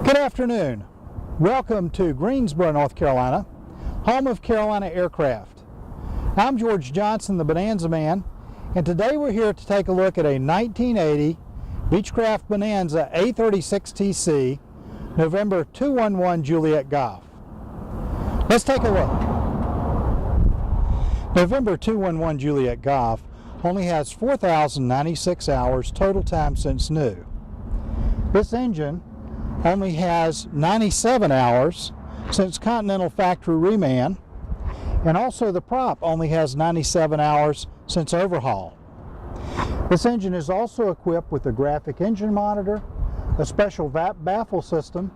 Good afternoon. Welcome to Greensboro, North Carolina, home of Carolina Aircraft. I'm George Johnson, the Bonanza Man, and today we're here to take a look at a 1980 Beechcraft Bonanza A36TC, November 211 Juliet Golf. Let's take a look. November 211 Juliet Golf only has 4,096 hours total time since new. This engine only has 97 hours since Continental factory reman, and also the prop only has 97 hours since overhaul. This engine is also equipped with a graphic engine monitor, a special baffle system,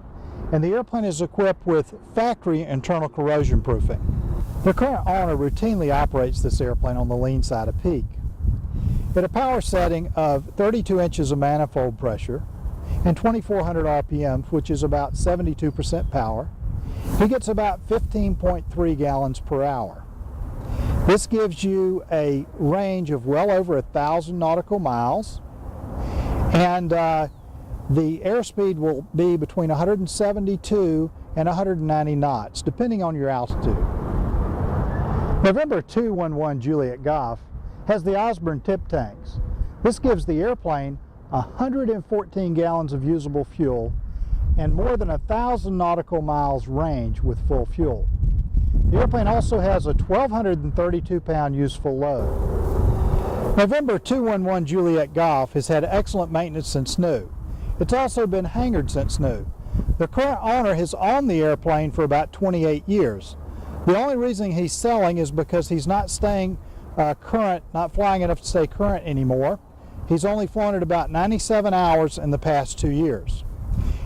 and the airplane is equipped with factory internal corrosion proofing. The current owner routinely operates this airplane on the lean side of peak. At a power setting of 32 inches of manifold pressure and 2,400 RPMs, which is about 72% power, he gets about 15.3 gallons per hour. This gives you a range of well over 1,000 nautical miles, and the airspeed will be between 172 and 190 knots, depending on your altitude. November 211 Juliet Golf has the Osborne tip tanks. This gives the airplane 114 gallons of usable fuel and more than 1,000 nautical miles range with full fuel. The airplane also has a 1,232 pound useful load. November 211 Juliet Golf has had excellent maintenance since new. It's also been hangared since new. The current owner has owned the airplane for about 28 years. The only reason he's selling is because he's not staying current, not flying enough to stay current anymore. He's only flown it about 97 hours in the past 2 years.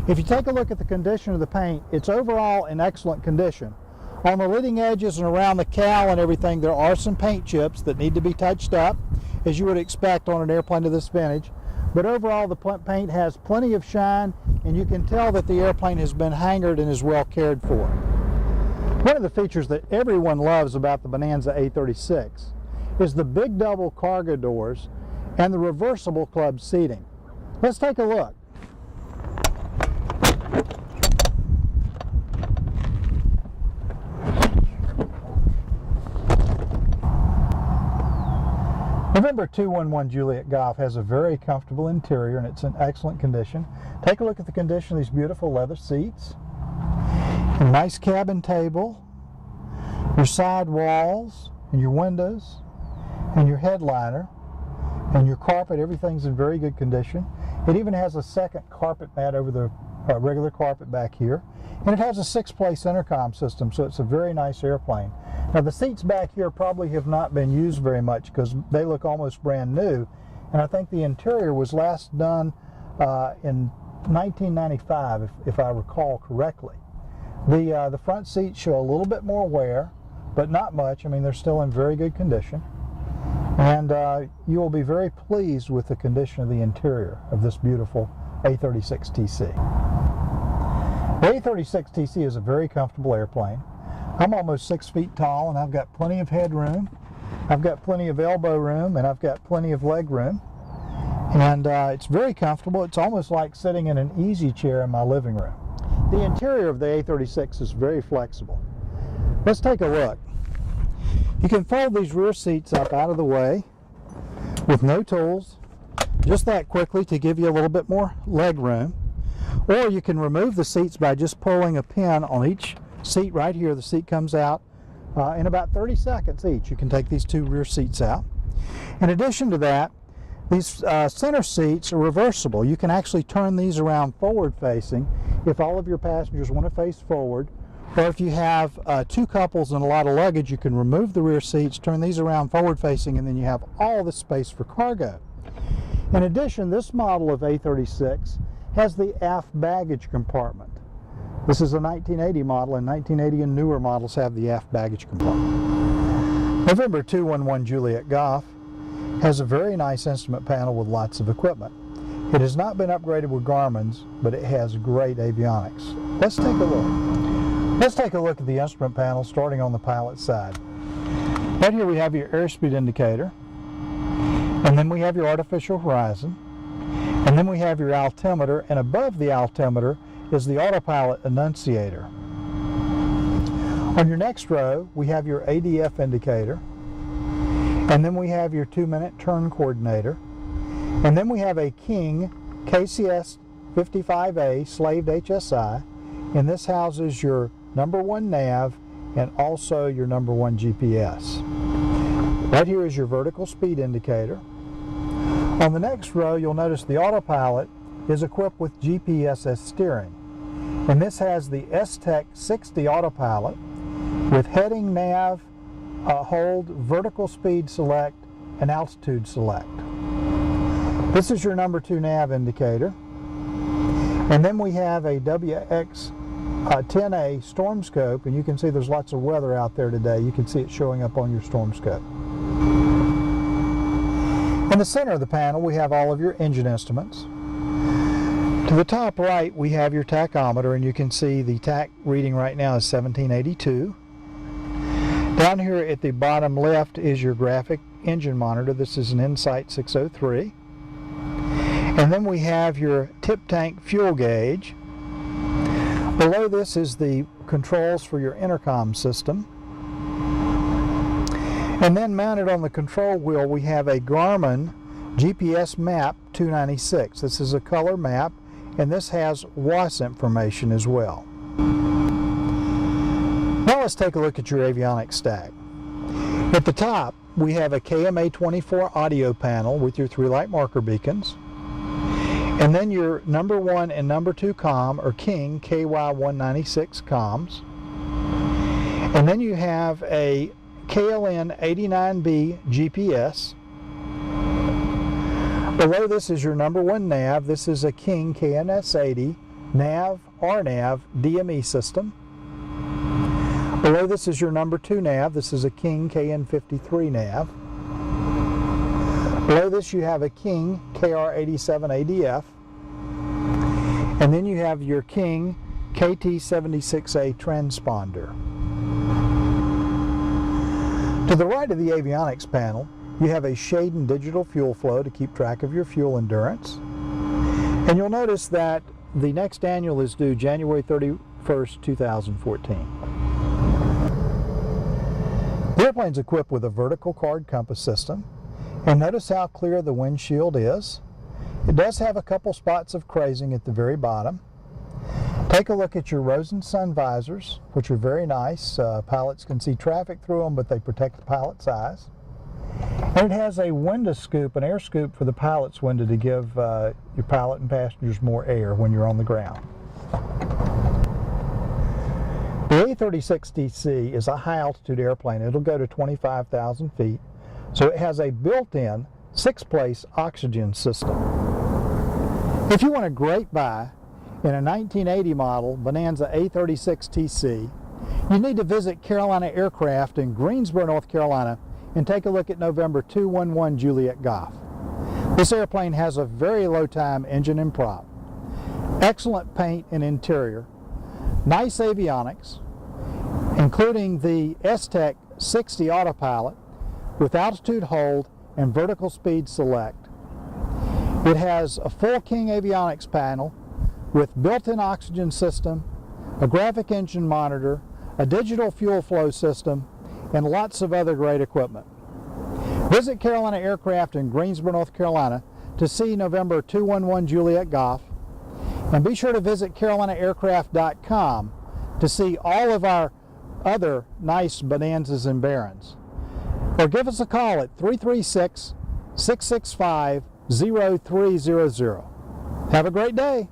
If you take a look at the condition of the paint, it's overall in excellent condition. On the leading edges and around the cowl and everything, there are some paint chips that need to be touched up, as you would expect on an airplane of this vintage. But overall, the paint has plenty of shine, and you can tell that the airplane has been hangared and is well cared for. One of the features that everyone loves about the Bonanza A36 is the big double cargo doors and the reversible club seating. Let's take a look. November 211 Juliet Golf has a very comfortable interior and it's in excellent condition. Take a look at the condition of these beautiful leather seats, a nice cabin table, your side walls and your windows and your headliner and your carpet. Everything's in very good condition. It even has a second carpet mat over the regular carpet back here, and it has a 6-place intercom system, so it's a very nice airplane. Now the seats back here probably have not been used very much because they look almost brand new, and I think the interior was last done in 1995 if I recall correctly. The front seats show a little bit more wear, but not much. I mean, they're still in very good condition. And you will be very pleased with the condition of the interior of this beautiful A36TC. The A36TC is a very comfortable airplane. I'm almost 6 feet tall and I've got plenty of headroom, I've got plenty of elbow room, and I've got plenty of leg room. And it's very comfortable. It's almost like sitting in an easy chair in my living room. The interior of the A36 is very flexible. Let's take a look. You can fold these rear seats up out of the way with no tools, just that quickly to give you a little bit more leg room. Or you can remove the seats by just pulling a pin on each seat right here. The seat comes out in about 30 seconds each. You can take these two rear seats out. In addition to that, these center seats are reversible. You can actually turn these around forward facing if all of your passengers want to face forward. Or if you have two couples and a lot of luggage, you can remove the rear seats, turn these around forward facing, and then you have all the space for cargo. In addition, this model of A36 has the aft baggage compartment. This is a 1980 model, and 1980 and newer models have the aft baggage compartment. November 211 Juliet Golf has a very nice instrument panel with lots of equipment. It has not been upgraded with Garmin's, but it has great avionics. Let's take a look. Let's take a look at the instrument panel starting on the pilot side. Right here we have your airspeed indicator, and then we have your artificial horizon, and then we have your altimeter, and above the altimeter is the autopilot annunciator. On your next row, we have your ADF indicator, and then we have your 2-minute turn coordinator, and then we have a King KCS 55A slaved HSI, and this houses your number 1 nav and also your number 1 GPS. Right here is your vertical speed indicator. On the next row, you'll notice the autopilot is equipped with GPS steering, and this has the S-Tech 60 autopilot with heading, nav, hold, vertical speed select, and altitude select. This is your number 2 nav indicator. And then we have a WX10A storm scope, and you can see there's lots of weather out there today. You can see it showing up on your storm scope. In the center of the panel, we have all of your engine instruments. To the top right, we have your tachometer, and you can see the tach reading right now is 1782. Down here at the bottom left is your graphic engine monitor. This is an Insight 603. And then we have your tip tank fuel gauge. Below this is the controls for your intercom system. And then mounted on the control wheel, we have a Garmin GPS map 296. This is a color map, and this has WAAS information as well. Now let's take a look at your avionics stack. At the top, we have a KMA24 audio panel with your 3 light marker beacons. And then your number 1 and number 2 comm are King KY196 comms. And then you have a KLN 89B GPS. Below this is your number 1 nav. This is a King KNS80 nav, RNAV DME system. Below this is your number 2 nav. This is a King KN53 nav. Below this you have a King KR87 ADF, and then you have your King KT76A transponder. To the right of the avionics panel, you have a shade and digital fuel flow to keep track of your fuel endurance. And you'll notice that the next annual is due January 31st, 2014. The airplane's equipped with a vertical card compass system. And notice how clear the windshield is. It does have a couple spots of crazing at the very bottom. Take a look at your Rosen sun visors, which are very nice. Pilots can see traffic through them, but they protect the pilot's eyes. And it has a window scoop, an air scoop for the pilot's window to give your pilot and passengers more air when you're on the ground. The A36TC is a high altitude airplane. It'll go to 25,000 feet. So it has a built-in 6-place oxygen system. If you want a great buy in a 1980 model Bonanza A36TC, you need to visit Carolina Aircraft in Greensboro, North Carolina, and take a look at November 211 Juliet Golf. This airplane has a very low time engine and prop, excellent paint and interior, nice avionics, including the S-Tech 60 autopilot, with altitude hold and vertical speed select. It has a full King avionics panel with built-in oxygen system, a graphic engine monitor, a digital fuel flow system, and lots of other great equipment. Visit Carolina Aircraft in Greensboro, North Carolina to see November 211 Juliet Golf, and be sure to visit CarolinaAircraft.com to see all of our other nice Bonanzas and Barons. Or give us a call at 336-665-0300. Have a great day.